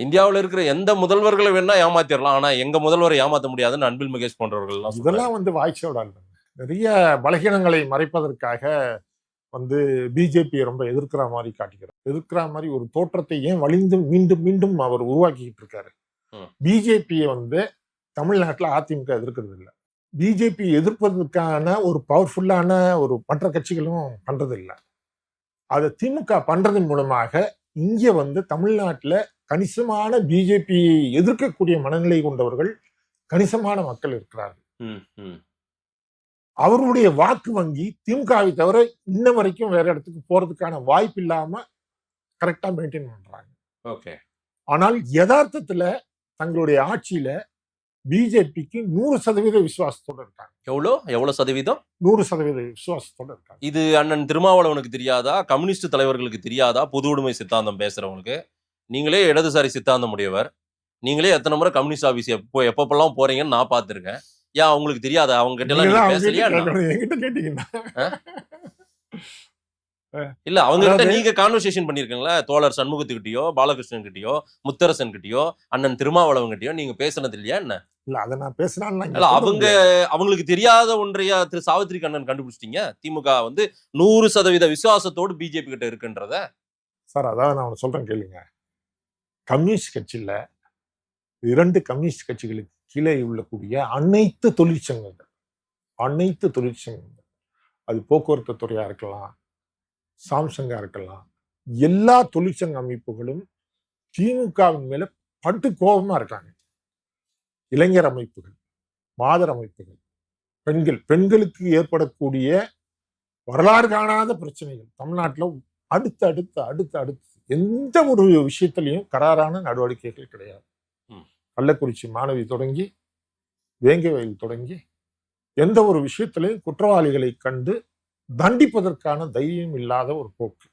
இந்தியாவில் இருக்கிற எந்த முதல்வர்களை வேணா ஏமாத்திடலாம், ஆனா எங்க முதல்வரை ஏமாத்த முடியாதுன்னு அன்பில் மகேஷ் போன்றவர்கள் இதெல்லாம் வாய்ச்சோடால் நிறைய பலகீனங்களை மறைப்பதற்காக பிஜேபியை ரொம்ப எதிர்க்கிற மாதிரி காட்டிக்கிறார். எதிர்க்கிற மாதிரி ஒரு தோற்றத்தை ஏன் வலிந்து மீண்டும் மீண்டும் அவர் உருவாக்கிட்டு இருக்காரு. பிஜேபியை தமிழ்நாட்டில் அதிமுக எதிர்க்கிறது இல்லை. பிஜேபி எதிர்ப்பதற்கான ஒரு பவர்ஃபுல்லான ஒரு மற்ற கட்சிகளும் பண்றது இல்லை. அதை திமுக பண்றதன் மூலமாக இங்க தமிழ்நாட்டில் கணிசமான பிஜேபியை எதிர்க்கக்கூடிய மனநிலை கொண்டவர்கள் கணிசமான மக்கள் இருக்கிறார்கள். அவருடைய வாக்கு வங்கி திமுகவை தவிர இன்ன வரைக்கும் வேற இடத்துக்கு போறதுக்கான வாய்ப்பு இல்லாம கரெக்டா மெயின்டைன் பண்றாங்க. ஓகே. ஆனால் யதார்த்தத்துல தங்களுடைய ஆட்சியில பிஜேபிக்கு 100% விசுவாசத்தோட இருக்காங்க. எவ்வளவு சதவீதம்? 100% விசுவாசத்தோட இருக்காங்க. இது அண்ணன் திருமாவளவனுக்கு தெரியாதா? கம்யூனிஸ்ட் தலைவர்களுக்கு தெரியாதா? பொது உடைமை சித்தாந்தம் பேசுறவங்களுக்கு. நீங்களே இடதுசாரி சித்தாந்தம் உடையவர், நீங்களே எத்தனை முறை கம்யூனிஸ்ட் ஆபீஸ் எப்பப்பெல்லாம் போறீங்கன்னு நான் பார்த்திருக்கேன். ஏன் அவங்களுக்கு தெரியாதா? அவங்க கிட்ட எல்லாம் பேசலையா? என்கிட்ட கேட்டீங்கன்னா இல்ல, அவங்க கிட்ட நீங்க கான்வர்சேஷன் பண்ணிருக்கீங்களா? தோழர் சண்முகத்துக்கிட்டயோ, பாலகிருஷ்ணன் கிட்டயோ, முத்தரசன் கிட்டயோ, அண்ணன் திருமாவளவன் கிட்டயோ நீங்க பேசுனது இல்லையா என்ன? இல்ல, அதை நான் பேசினா அவங்களுக்கு தெரியாத ஒன்றையா திரு சாவித்ரி கண்ணன் கண்டுபிடிச்சிட்டீங்க? திமுக 100% விசுவாசத்தோடு பிஜேபி கிட்ட இருக்குன்றத. சார், அதாவது நான் சொல்றேன் கேளுங்க. கம்யூனிஸ்ட் கட்சியில 2 கம்யூனிஸ்ட் கட்சிகளுக்கு கீழே உள்ளக்கூடிய அனைத்து தொழிற்சங்கங்கள் அது போக்குவரத்து துறையா இருக்கலாம், சாம்சங்கா இருக்கலாம், எல்லா தொழிற்சங்க அமைப்புகளும் திமுகவின் மேல பட்டு கோபமா இருக்காங்க. இளைஞர் அமைப்புகள், மாதர் அமைப்புகள், பெண்களுக்கு ஏற்படக்கூடிய வரலாறு காணாத பிரச்சனைகள் தமிழ்நாட்டில் அடுத்து எந்த ஒரு விஷயத்திலையும் கராரான நடவடிக்கைகள் கிடையாது. கள்ளக்குறிச்சி மாணவி தொடங்கி வேங்கை வயல் தொடங்கி எந்த ஒரு விஷயத்திலையும் குற்றவாளிகளை கண்டு தண்டிப்பதற்கான தைரியம் இல்லாத ஒரு போக்கு.